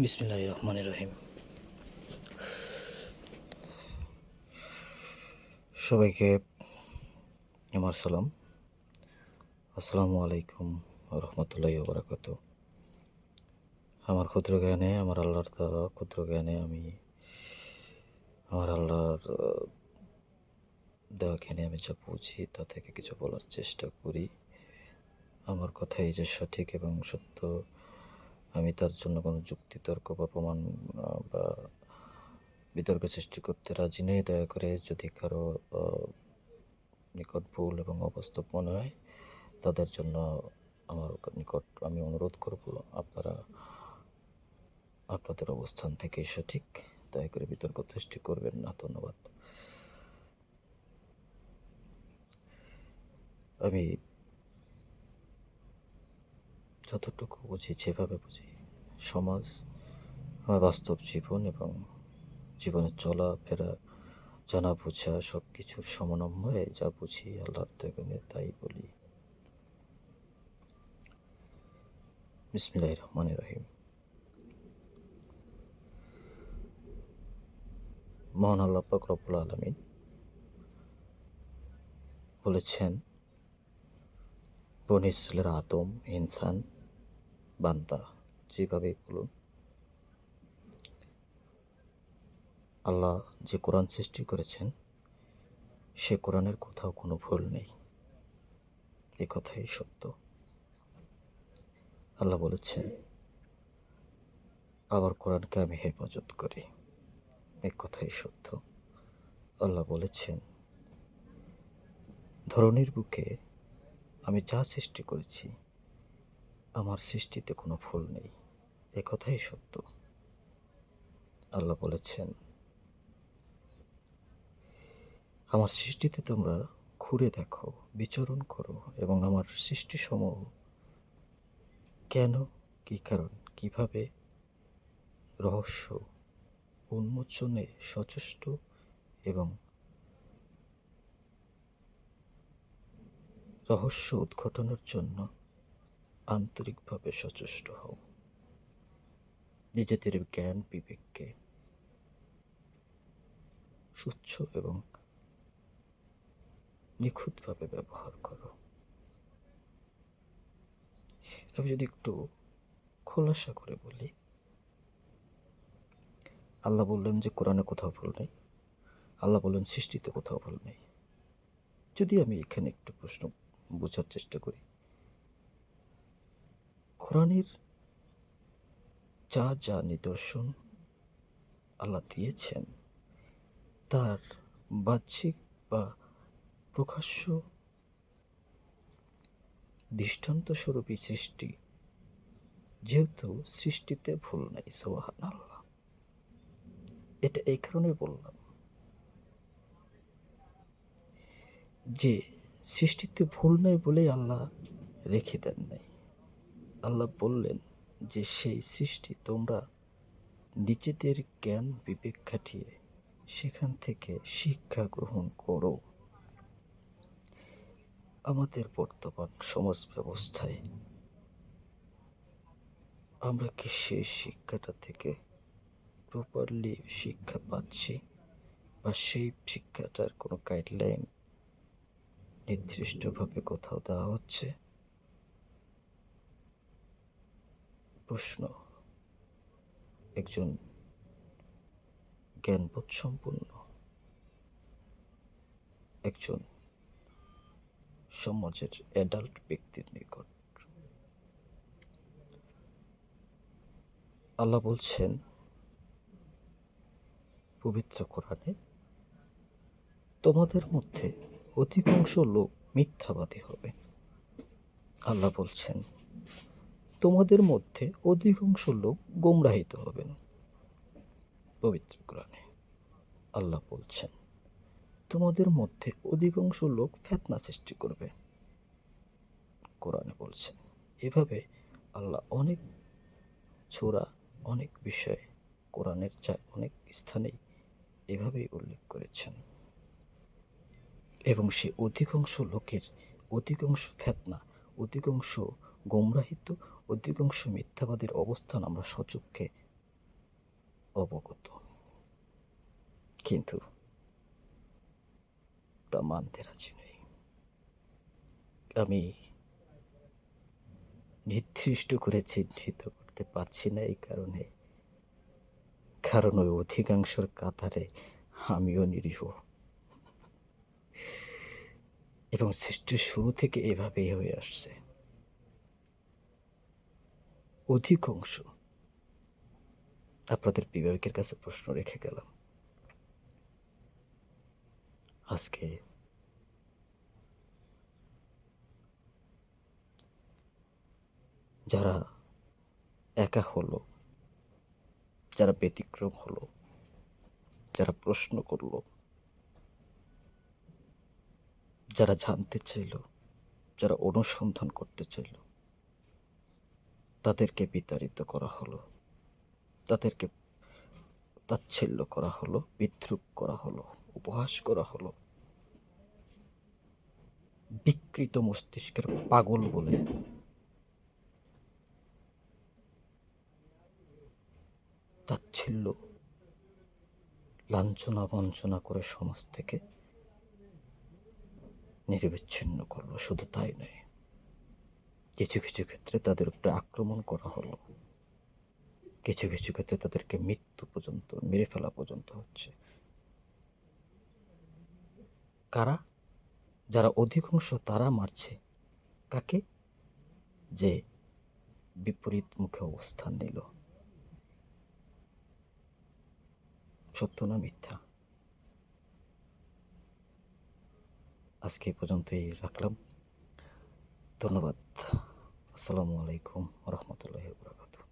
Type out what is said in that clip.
বিসমিল্লাহির রহমানির রহিম। সবাইকে আমার সালাম। আসসালামু আলাইকুম রহমতুল্লাহি ওয়া বারাকাতুহু। আমার ক্ষুদ্র জ্ঞানে, আমার আল্লাহর দেওয়া ক্ষুদ্র জ্ঞানে আমি আমার আল্লাহর দেওয়া জ্ঞানে আমি যা বুঝি তা থেকে কিছু বলার চেষ্টা করি। আমার কথাই যে সঠিক এবং সত্য, আমি তার জন্য কোনো যুক্তিতর্ক বা প্রমাণ বা বিতর্ক সৃষ্টি করতে রাজি নেই। দয়া করে যদি কারো নিকট ভুল এবং অবাস্তব মনে হয়, তাদের জন্য আমার নিকট আমি অনুরোধ করব, আপনারা আপনাদের অবস্থান থেকে সঠিক, দয়া করে বিতর্ক সৃষ্টি করবেন না। ধন্যবাদ। আমি যতটুকু বুঝি, যেভাবে বুঝি, সমাজ, আমার বাস্তব জীবন এবং জীবনের চলাফেরা, জানা বোঝা সব কিছুর সমন্বয়ে যা বুঝি আল্লাহর থেকে তাই বলি। বিসমিল্লাহির রহমানির রহিম। মহান আল্লাহ পাক রব্বুল আলামিন বলেছেন, বনী ইসরাইলের আদম, ইনসান, বান্দা, যেভাবেই বলুন, আল্লাহ যে কোরআন সৃষ্টি করেছেন সে কোরআনের কোথাও কোনো ভুল নেই। এ কথাই সত্য। আল্লাহ বলেছেন, আমার কোরআনকে আমি হেফাজত করি। এ কথাই সত্য। আল্লাহ বলেছেন, ধরনীর বুকে আমি যা সৃষ্টি করেছি আমার সৃষ্টিতে কোনো ভুল নেই। এ কথাই সত্য। আল্লাহ বলেছেন, আমার সৃষ্টিতে তোমরা ঘুরে দেখো, বিচরণ করো এবং আমার সৃষ্টিসমূহ কেন, কী কারণ, কিভাবে রহস্য উন্মোচনে সচেষ্ট এবং রহস্য উদ্ঘাটনের জন্য আন্তরিকভাবে সচেষ্ট হও। নিজেদের জ্ঞান বিবেককে স্বচ্ছ এবং নিখুঁতভাবে ব্যবহার করো। আমি যদি একটু খোলাসা করে বলি, আল্লাহ বললেন যে কোরআনে কোথাও ভুল নেই, আল্লাহ বললেন সৃষ্টিতে কোথাও ভুল নেই। যদি আমি এখানে একটু প্রশ্ন বোঝার চেষ্টা করি, কোরআনের যা যা নিদর্শন আল্লাহ দিয়েছেন তার বাহ্যিক বা প্রকাশ্য দৃষ্টান্তস্বরূপই সৃষ্টি, যেহেতু সৃষ্টিতে ভুল নাই। সুবহানাল্লাহ। এটা এই কারণে বললাম যে সৃষ্টিতে ভুল নাই বলেই আল্লাহ রেখে দেন নাই। আল্লাহ বললেন যে সেই সৃষ্টি তোমরা নিজেদের জ্ঞান বিবেক খাটিয়ে সেখান থেকে শিক্ষা গ্রহণ করো। আমাদের বর্তমান সমাজ ব্যবস্থায় আমরা কি সেই শিক্ষাটা থেকে প্রপারলি শিক্ষা পাচ্ছি, বা সেই শিক্ষাটার কোনো গাইডলাইন নির্দিষ্টভাবে কোথাও দেওয়া হচ্ছে? প্রশ্ন একজন জ্ঞানবোধ সম্পন্ন, একজন সমাজের অ্যাডাল্ট ব্যক্তির নিকট। আল্লাহ বলছেন পবিত্র কোরআনে, তোমাদের মধ্যে অধিকাংশ লোক মিথ্যাবাদী হবে। আল্লাহ বলছেন, তোমাদের মধ্যে অধিকাংশ লোক গোমরাহিত হবেন। পবিত্র কোরআনে আল্লাহ বলছেন, তোমাদের মধ্যে অধিকাংশ লোক ফিতনা সৃষ্টি করবে। কোরআনে বলছেন। এভাবে আল্লাহ অনেক সূরা, অনেক বিষয়ে কোরআনের অনেক স্থানেই এভাবেই উল্লেখ করেছেন। এবং সে অধিকাংশ লোকের, অধিকাংশ ফিতনা, অধিকাংশ গোমরাহিত, অধিকাংশ মিথ্যাবাদীর অবস্থান আমরা সচক্ষে অবগত, কিন্তু তা মানতে রাজি নই। আমি নির্দিষ্ট করে চিহ্নিত করতে পারছি না এই কারণে, কারণ ওই অধিকাংশের কাতারে আমিও নিরীহ, এবং সৃষ্টির শুরু থেকে এভাবেই হয়ে আসছে। অধিকাংশ, আপনাদের বিবেকের কাছে প্রশ্ন রেখে গেলাম, আজকে যারা একা হলো, যারা ব্যতিক্রম হলো, যারা প্রশ্ন করলো, যারা জানতে চাইল, যারা অনুসন্ধান করতে চাইল, তাদেরকে বিতাড়িত করা হলো, তাদেরকে তাচ্ছিল্য করা হলো, বিদ্রূপ করা হলো, উপহাস করা হলো, বিকৃত মস্তিষ্কের পাগল বলে তাচ্ছিল্য, লাঞ্ছনা বঞ্চনা করে সমাজ থেকে নিরবিচ্ছিন্ন করলো। শুধু তাই নয়, কিছু কিছু ক্ষেত্রে তাদের উপরে আক্রমণ করা হলো, কিছু কিছু ক্ষেত্রে তাদেরকে মৃত্যু পর্যন্ত, মেরে ফেলা পর্যন্ত হচ্ছে। কারা? যারা অধিকাংশ, তারা মারছে কাকে? যে বিপরীত মুখে অবস্থান নিল। সত্য না মিথ্যা? আজকে এই পর্যন্তই রাখলাম। ধন্যবাদ। আসসালামু আলাইকুম রহমতুল্লাহি ওয়া বারাকাতুহু।